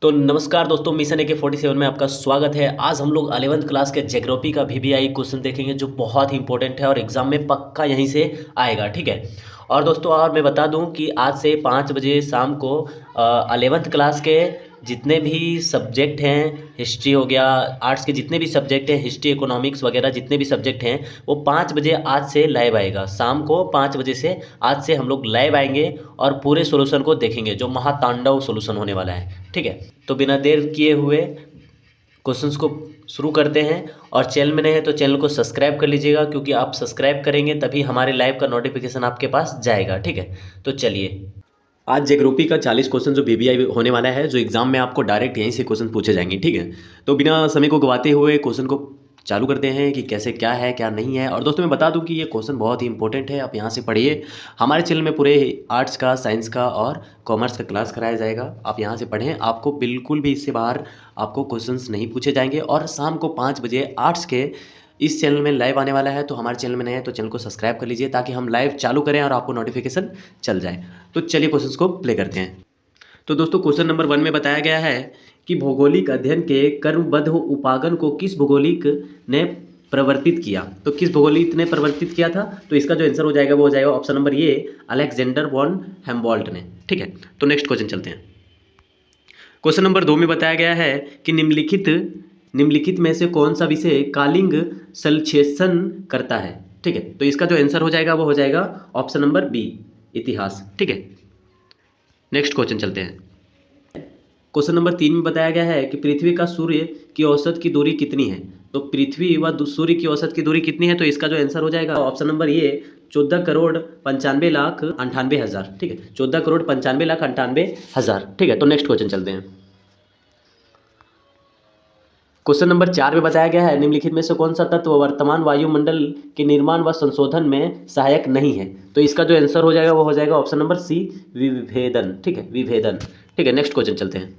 तो नमस्कार दोस्तों, मिशन AK-47 में आपका स्वागत है। आज हम लोग 11th क्लास के ज्योग्राफी का VBI क्वेश्चन देखेंगे जो बहुत ही इंपॉर्टेंट है और एग्जाम में पक्का यहीं से आएगा, ठीक है। और दोस्तों और मैं बता दूं कि आज से 5 बजे शाम को 11th क्लास के जितने भी सब्जेक्ट हैं, हिस्ट्री हो गया, आर्ट्स के जितने भी सब्जेक्ट हैं, हिस्ट्री इकोनॉमिक्स वगैरह जितने भी सब्जेक्ट हैं, वो 5 बजे आज से लाइव आएगा। शाम को 5 बजे से आज से हम लोग लाइव आएंगे और पूरे सोल्यूशन को देखेंगे जो महातांडव सोल्यूशन होने वाला है, ठीक है। तो बिना देर किए हुए क्वेश्चंस को शुरू करते हैं। और चैनल में नए हैं तो चैनल को सब्सक्राइब कर लीजिएगा, क्योंकि आप सब्सक्राइब करेंगे तभी हमारे लाइव का नोटिफिकेशन आपके पास जाएगा, ठीक है। तो चलिए, आज ज्योग्राफी का 40 क्वेश्चन जो VBI होने वाला है, जो एग्जाम में आपको डायरेक्ट यहीं से क्वेश्चन पूछे जाएंगे, ठीक है। तो बिना समय को गवाते हुए क्वेश्चन को चालू करते हैं कि कैसे क्या है क्या नहीं है। और दोस्तों मैं बता दूं कि ये क्वेश्चन बहुत ही इंपॉर्टेंट है, आप यहाँ से पढ़िए। हमारे चैनल में पूरे आर्ट्स का, साइंस का और कॉमर्स का क्लास कराया जाएगा, आप यहाँ से पढ़ें। आपको बिल्कुल भी इससे बाहर आपको क्वेश्चंस नहीं पूछे जाएंगे। और शाम को 5 बजे आर्ट्स के इस चैनल में लाइव आने वाला है, तो हमारे चैनल में नए हैं तो चैनल को सब्सक्राइब कर लीजिए ताकि हम लाइव चालू करें और आपको नोटिफिकेशन चल जाए। तो चलिए क्वेश्चंस को प्ले करते हैं। तो दोस्तों क्वेश्चन नंबर 1 में बताया गया है कि भौगोलिक अध्ययन के क्रमबद्ध उपागम को किस भौगोलिक ने प्रवर्तित किया। तो किस भौगोलिक ने प्रवर्तित किया था, तो इसका जो आंसर हो जाएगा वो हो जाएगा option number A, Alexander von Humboldt ने, ठीक है। तो नेक्स्ट क्वेश्चन चलते हैं। क्वेश्चन नंबर 2 में बताया गया है कि निम्नलिखित में से कौन सा विषय कालिंग संश्लेषण करता है, ठीक है। तो इसका जो आंसर हो जाएगा वो हो जाएगा ऑप्शन नंबर बी, इतिहास, ठीक है। नेक्स्ट क्वेश्चन चलते हैं। क्वेश्चन नंबर 3 में बताया गया है कि पृथ्वी का सूर्य की औसत की दूरी कितनी है। तो पृथ्वी व सूर्य की औसत की दूरी कितनी है, तो इसका जो आंसर हो जाएगा ऑप्शन नंबर ये 14,95,98,000, ठीक है। 14,95,98,000, ठीक है। तो नेक्स्ट क्वेश्चन चलते हैं। क्वेश्चन नंबर 4 में बताया गया है निम्नलिखित में से कौन सा तत्व वर्तमान वायुमंडल के निर्माण व संशोधन में सहायक नहीं है। तो इसका जो आंसर हो जाएगा वो हो जाएगा ऑप्शन नंबर सी, विभेदन, ठीक है, विभेदन, ठीक है। नेक्स्ट क्वेश्चन चलते हैं।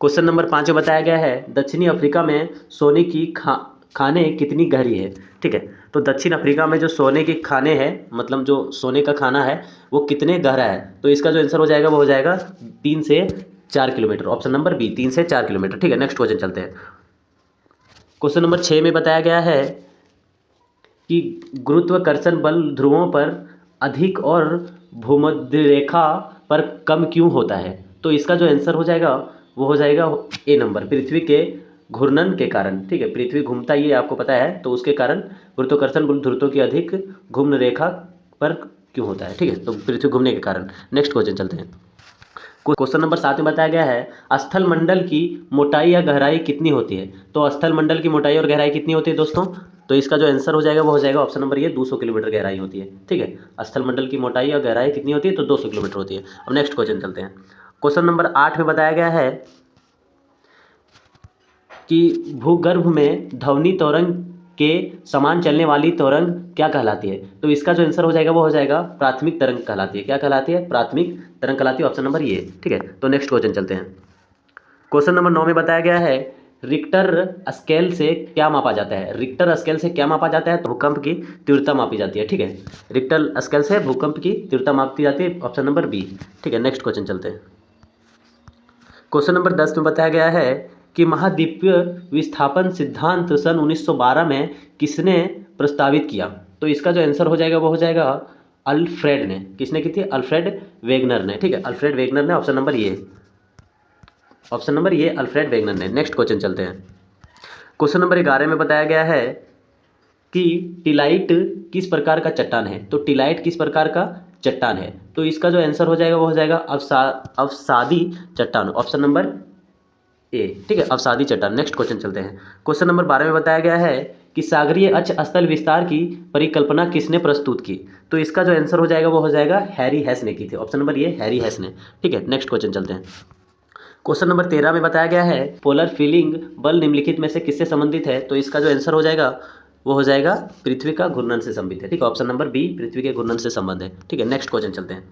क्वेश्चन नंबर 5 में बताया गया है दक्षिणी अफ्रीका में सोने की खाने कितनी गहरी है, ठीक है। तो दक्षिण अफ्रीका में जो सोने की खाने हैं, मतलब जो सोने का खाना है वो कितने गहरा है, तो इसका जो आंसर हो जाएगा वो हो जाएगा 3 से 4 किलोमीटर, ऑप्शन नंबर बी, 3 से 4 किलोमीटर, ठीक है। नेक्स्ट क्वेश्चन चलते हैं। क्वेश्चन नंबर 6 में बताया गया है कि गुरुत्वाकर्षण बल ध्रुवों पर अधिक और भूमध्य रेखा पर कम क्यों होता है। तो इसका जो आंसर हो जाएगा वो हो जाएगा ए नंबर, पृथ्वी के घूर्णन के कारण, ठीक है। पृथ्वी घूमता ही आपको पता है, तो उसके कारण गुरुत्वाकर्षण बल ध्रुवों की अधिक घूर्ण रेखा पर क्यों होता है, ठीक है। तो पृथ्वी घूमने के कारण। नेक्स्ट क्वेश्चन चलते हैं। क्वेश्चन नंबर 7 में बताया गया है स्थल मंडल की मोटाई या गहराई कितनी होती है। तो स्थल मंडल की मोटाई और गहराई कितनी होती है दोस्तों, तो इसका जो आंसर हो जाएगा वो हो जाएगा ऑप्शन नंबर ये 200 किलोमीटर गहराई होती है, ठीक है। स्थल मंडल की मोटाई या गहराई कितनी होती है, तो 200 किलोमीटर होती है। अब नेक्स्ट क्वेश्चन चलते हैं। क्वेश्चन नंबर 8 में बताया गया है कि भूगर्भ में ध्वनि तरंग के समान चलने वाली तरंग क्या कहलाती है। तो इसका जो आंसर हो जाएगा वो हो जाएगा प्राथमिक तरंग कहलाती है। क्या कहलाती है, प्राथमिक तरंग कहलाती है, ऑप्शन नंबर ये, ठीक है। तो नेक्स्ट क्वेश्चन चलते हैं। क्वेश्चन नंबर 9 में बताया गया है रिक्टर स्केल से क्या मापा जाता है। रिक्टर स्केल से क्या मापा जाता है, तो भूकंप की तीव्रता मापी जाती है, ठीक है। रिक्टर स्केल से भूकंप की तीव्रता मापी जाती है, ऑप्शन नंबर बी, ठीक है। नेक्स्ट क्वेश्चन चलते हैं। क्वेश्चन नंबर 10 में बताया गया है कि महाद्वीपीय विस्थापन सिद्धांत सन 1912 में किसने प्रस्तावित किया। तो इसका जो आंसर हो जाएगा वो हो जाएगा अल्फ्रेड ने। किसने की थी, अल्फ्रेड वेगनर ने, ठीक है। अल्फ्रेड वेगनर ने, ऑप्शन नंबर ये, ऑप्शन नंबर ये अल्फ्रेड वेगनर ने। नेक्स्ट क्वेश्चन चलते हैं। क्वेश्चन नंबर 11 में बताया गया है कि टिलाइट किस प्रकार का चट्टान है। तो टिलाइट किस प्रकार का चट्टान है, तो इसका जो आंसर हो जाएगा वो हो जाएगा अवसादी चट्टान, ऑप्शन नंबर ए, ठीक है, अवसादी चट्टान। नेक्स्ट क्वेश्चन चलते हैं। क्वेश्चन नंबर 12 में बताया गया है कि सागरीय अक्ष स्थल विस्तार की परिकल्पना किसने प्रस्तुत की। तो इसका जो आंसर हो जाएगा वो हो जाएगा हैरी हेस ने की थी, ऑप्शन नंबर ये, हैरी हेस ने, ठीक है। नेक्स्ट क्वेश्चन चलते हैं। क्वेश्चन नंबर 13 में बताया गया है पोलर फीलिंग बल निम्नलिखित में से किससे संबंधित है। तो इसका जो आंसर हो जाएगा वो हो जाएगा पृथ्वी का घूर्णन से संबंधित है, ठीक है। ऑप्शन नंबर बी, पृथ्वी के घूर्णन से संबंध है, ठीक है। नेक्स्ट क्वेश्चन चलते हैं।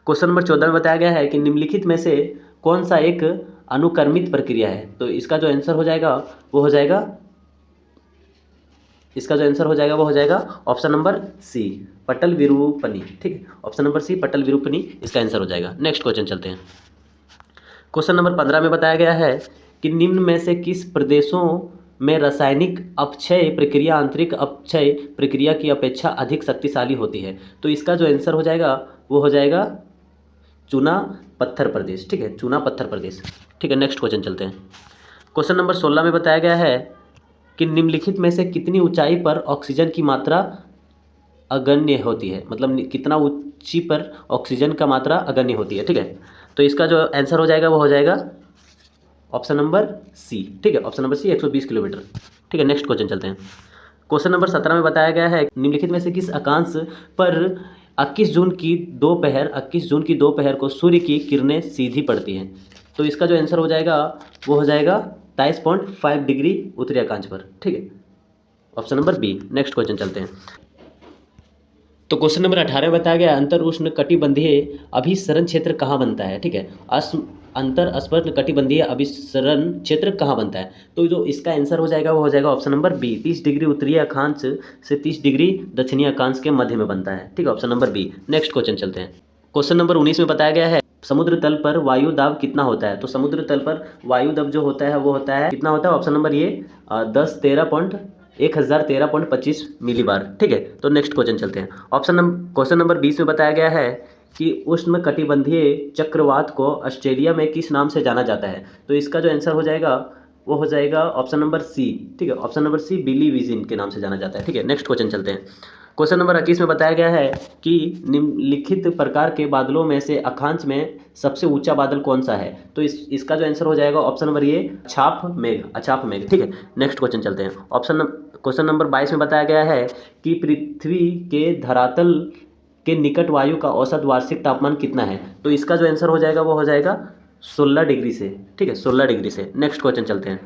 क्वेश्चन नंबर 14 में बताया गया है कि निम्नलिखित में से कौन सा एक अनुक्रमित प्रक्रिया है। तो इसका जो आंसर हो जाएगा वो हो जाएगा, इसका जो आंसर हो जाएगा वो हो जाएगा ऑप्शन नंबर सी, पटल विरूपणी, ठीक है। ऑप्शन नंबर सी, पटल विरूपणी इसका आंसर हो जाएगा। नेक्स्ट क्वेश्चन चलते हैं। क्वेश्चन नंबर 15 में बताया गया है कि निम्न में से किस प्रदेशों में रासायनिक अपक्षय प्रक्रिया आंतरिक अपक्षय प्रक्रिया की अपेक्षा अधिक शक्तिशाली होती है। तो इसका जो आंसर हो जाएगा वो हो जाएगा चूना पत्थर प्रदेश। ठीक है, चूना पत्थर प्रदेश। ठीक है, नेक्स्ट क्वेश्चन चलते हैं। क्वेश्चन नंबर 16 में बताया गया है कि निम्नलिखित में से कितनी ऊंचाई पर ऑक्सीजन की मात्रा अगण्य होती है, मतलब कितना ऊंची पर ऑक्सीजन का मात्रा अगण्य होती है। ठीक है, तो इसका जो आंसर हो जाएगा वो हो जाएगा ऑप्शन नंबर सी। ठीक है, ऑप्शन नंबर सी 120 किलोमीटर। ठीक है, नेक्स्ट क्वेश्चन चलते हैं। क्वेश्चन नंबर 17 में बताया गया है निम्नलिखित में से किस अक्षांश पर 21 जून की दोपहर को सूर्य की किरणें सीधी पड़ती हैं। तो इसका जो आंसर हो जाएगा वो हो जाएगा 23.5 डिग्री उत्तरी अक्षांश पर। ठीक है, option number B. Next question चलते हैं। तो क्वेश्चन नंबर 18 में बताया गया अंतर उष्ण कटिबंधीय अभिसरण क्षेत्र कहाँ बनता है। ठीक है, अंतर उष्ण कटिबंधीय अभिसरण क्षेत्र कहाँ बनता है। तो जो इसका आंसर हो जाएगा वो हो जाएगा ऑप्शन नंबर बी, 30 डिग्री उत्तरीय अक्षांश से 30 डिग्री दक्षिणी अक्षांश के मध्य में बनता है। ठीक है, option number B. Next question चलते हैं। क्वेश्चन नंबर 19 में बताया गया है समुद्र तल पर वायु दाब कितना होता है। तो समुद्र तल पर वायु दाब जो होता है वो होता है कितना होता है, ऑप्शन नंबर ये 1013.25 मिलीबार। ठीक है, तो नेक्स्ट क्वेश्चन चलते हैं। क्वेश्चन नंबर 20 में बताया गया है कि उष्ण कटिबंधीय चक्रवात को ऑस्ट्रेलिया में किस नाम से जाना जाता है। तो इसका जो आंसर हो जाएगा वो हो जाएगा ऑप्शन नंबर सी। ठीक है, ऑप्शन नंबर सी बिली विजिन के नाम से जाना जाता है। ठीक है, नेक्स्ट क्वेश्चन चलते हैं। क्वेश्चन नंबर 21 में बताया गया है कि निम्नलिखित प्रकार के बादलों में से अक्षांश में सबसे ऊंचा बादल कौन सा है। तो इसका जो आंसर हो जाएगा ऑप्शन नंबर ये अछाप मेघ। ठीक है, नेक्स्ट क्वेश्चन चलते हैं। क्वेश्चन नंबर 22 में बताया गया है कि पृथ्वी के धरातल के निकट वायु का औसत वार्षिक तापमान कितना है। तो इसका जो आंसर हो जाएगा वो हो जाएगा 16 डिग्री से। ठीक है, 16 डिग्री से। नेक्स्ट क्वेश्चन चलते हैं।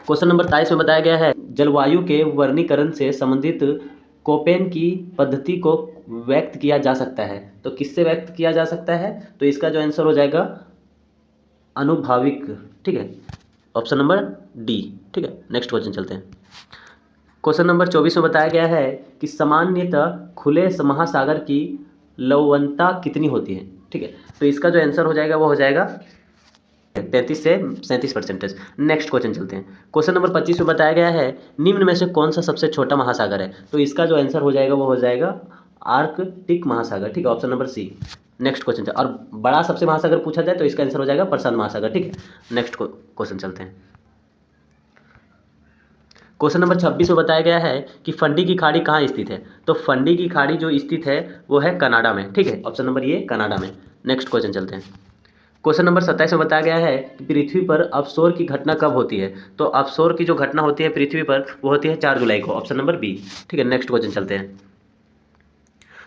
क्वेश्चन नंबर 23 में बताया गया है जलवायु के वर्गीकरण से संबंधित कोपेन की पद्धति को व्यक्त किया जा सकता है। तो किससे व्यक्त किया जा सकता है। तो इसका जो आंसर हो जाएगा अनुभाविक। ठीक है, ऑप्शन नंबर डी। ठीक है, नेक्स्ट क्वेश्चन चलते हैं। क्वेश्चन नंबर 24 में बताया गया है कि सामान्यतः खुले महासागर की लवणता कितनी होती है। ठीक है, तो इसका जो आंसर हो जाएगा वो हो जाएगा 33 से 37%। नेक्स्ट क्वेश्चन चलते हैं। क्वेश्चन नंबर 25 में बताया गया है निम्न में से कौन सा सबसे छोटा महासागर है। तो इसका जो आंसर हो जाएगा वो हो जाएगा आर्कटिक महासागर। ठीक है, option number C. Next question और बड़ा सबसे महासागर पूछा जाए तो इसका आंसर हो जाएगा प्रशांत महासागर। ठीक है, नेक्स्ट क्वेश्चन चलते हैं। क्वेश्चन नंबर 26 में बताया गया है कि फंडी की खाड़ी कहाँ स्थित है। तो फंडी की खाड़ी जो स्थित है वो है कनाडा में। ठीक है, ऑप्शन नंबर ये कनाडा में। नेक्स्ट क्वेश्चन चलते हैं। क्वेश्चन नंबर 27 में बताया गया है कि पृथ्वी पर अपसोर की घटना कब होती है। तो अपसोर की जो घटना होती है पृथ्वी पर वो होती है 4 जुलाई को, ऑप्शन नंबर बी। ठीक है, नेक्स्ट क्वेश्चन चलते हैं।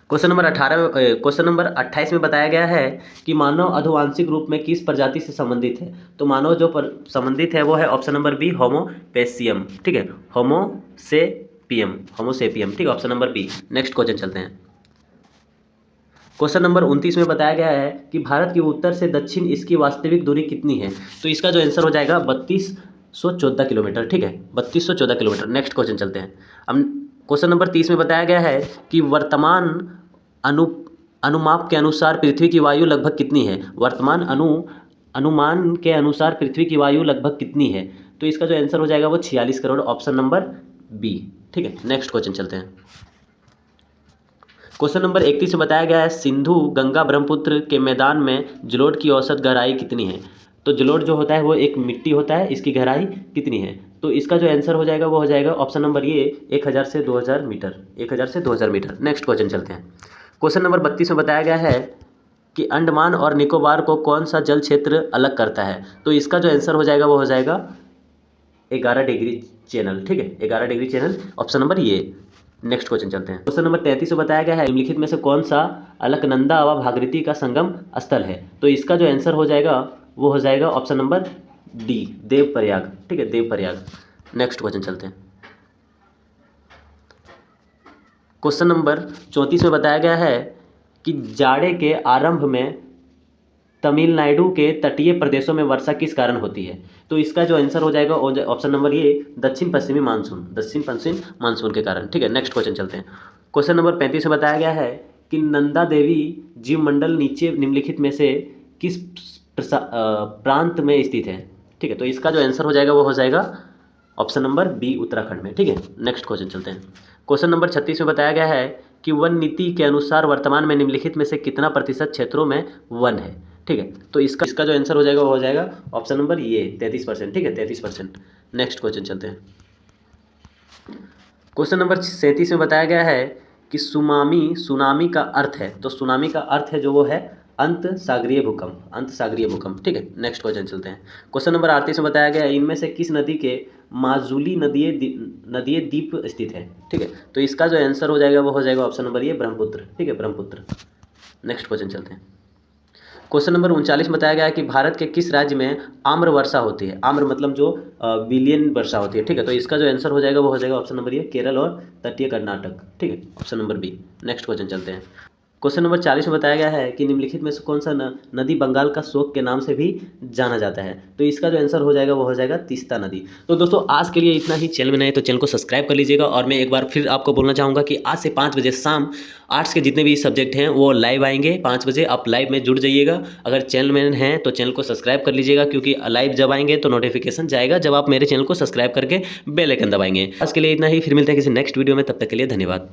क्वेश्चन नंबर 28 में बताया गया है कि मानव आनुवांशिक रूप में किस प्रजाति से संबंधित है। तो मानव जो संबंधित है वो है ऑप्शन नंबर बी होमोपेसियम। ठीक है, होमोसेपियम। ठीक है, option number B. Next question चलते हैं। क्वेश्चन नंबर 29 में बताया गया है कि भारत की उत्तर से दक्षिण इसकी वास्तविक दूरी कितनी है। तो इसका जो आंसर हो जाएगा 3214 किलोमीटर। ठीक है, 3214 किलोमीटर। नेक्स्ट क्वेश्चन चलते हैं। अब क्वेश्चन नंबर 30 में बताया गया है कि वर्तमान अनुमाप के अनुसार पृथ्वी की वायु लगभग कितनी है। वर्तमान अनुमान के अनुसार पृथ्वी की वायु लगभग कितनी है। तो इसका जो आंसर हो जाएगा वो 46 करोड़, ऑप्शन नंबर बी। ठीक है, नेक्स्ट क्वेश्चन चलते हैं। क्वेश्चन नंबर 31 में बताया गया है सिंधु गंगा ब्रह्मपुत्र के मैदान में जलोढ़ की औसत गहराई कितनी है। तो जलोढ़ जो होता है वो एक मिट्टी होता है, इसकी गहराई कितनी है। तो इसका जो आंसर हो जाएगा वो हो जाएगा ऑप्शन नंबर ये 1000 से 2000 मीटर। 1000 से 2000 मीटर। नेक्स्ट क्वेश्चन चलते हैं। क्वेश्चन नंबर 32 में बताया गया है कि अंडमान और निकोबार को कौन सा जल क्षेत्र अलग करता है। तो इसका जो आंसर हो जाएगा वो हो जाएगा 11 डिग्री चैनल। ठीक है, 11 डिग्री चैनल, ऑप्शन नंबर ये। नेक्स्ट क्वेश्चन चलते हैं। क्वेश्चन नंबर 33 में बताया गया है निम्नलिखित में से कौन सा अलकनंदा व भागीरथी का संगम स्थल है। तो इसका जो आंसर हो जाएगा वो हो जाएगा ऑप्शन नंबर डी, देवप्रयाग। ठीक है, देवप्रयाग। नेक्स्ट क्वेश्चन चलते हैं। क्वेश्चन नंबर 34 में बताया गया है कि जाड़े के आरंभ में तमिलनाडु के तटीय प्रदेशों में वर्षा किस कारण होती है। तो इसका जो आंसर हो जाएगा ऑप्शन नंबर ये दक्षिण पश्चिमी मानसून के कारण। ठीक है, नेक्स्ट क्वेश्चन चलते हैं। क्वेश्चन नंबर 35 में बताया गया है कि नंदा देवी जीवमंडल नीचे निम्नलिखित में से किस प्रांत में स्थित है। ठीक है, तो इसका जो आंसर हो जाएगा वो हो जाएगा ऑप्शन नंबर बी, उत्तराखंड में। ठीक है, नेक्स्ट क्वेश्चन चलते हैं। क्वेश्चन नंबर 36 में बताया गया है कि वन नीति के अनुसार वर्तमान में निम्नलिखित में से कितना प्रतिशत क्षेत्रों में वन है। ठीक है, तो इसका जो आंसर हो जाएगा वो हो जाएगा ऑप्शन नंबर ये 33%। ठीक है, 33%। नेक्स्ट क्वेश्चन चलते हैं। क्वेश्चन नंबर 37 में बताया गया है कि सुनामी का अर्थ है, तो सुनामी का अर्थ है जो वो है अंत सागरीय भूकंप, अंत सागरीय भूकंप। ठीक है, नेक्स्ट क्वेश्चन चलते हैं। क्वेश्चन नंबर 38 में बताया गया है इनमें से किस नदी के माजुली नदीय द्वीप स्थित है। ठीक है, तो इसका जो आंसर हो जाएगा वो हो जाएगा ऑप्शन नंबर ये ब्रह्मपुत्र। ठीक है, ब्रह्मपुत्र। नेक्स्ट क्वेश्चन चलते हैं। क्वेश्चन नंबर 39 में बताया गया है कि भारत के किस राज्य में आम्र वर्षा होती है। आम्र मतलब जो विलियन वर्षा होती है। ठीक है, तो इसका जो आंसर हो जाएगा वो हो जाएगा ऑप्शन नंबर ये केरल और तटीय कर्नाटक। ठीक है, option number B. Next question चलते हैं। क्वेश्चन नंबर 40 में बताया गया है कि निम्नलिखित में से कौन सा नदी बंगाल का शोक के नाम से भी जाना जाता है। तो इसका जो आंसर हो जाएगा वो हो जाएगा तीस्ता नदी। तो दोस्तों आज के लिए इतना ही। चैनल में नए तो चैनल को सब्सक्राइब कर लीजिएगा। और मैं एक बार फिर आपको बोलना चाहूँगा कि आज से 5 बजे शाम आर्ट्स के जितने भी सब्जेक्ट हैं वो लाइव आएंगे 5 बजे। आप लाइव में जुड़ जाइएगा। अगर चैनल में हैं तो चैनल को सब्सक्राइब कर लीजिएगा, क्योंकि लाइव जब आएंगे तो नोटिफिकेशन जाएगा जब आप मेरे चैनल को सब्सक्राइब करके बेल आइकन दबाएंगे। आज के लिए इतना ही, फिर मिलते हैं किसी नेक्स्ट वीडियो में। तब तक के लिए धन्यवाद।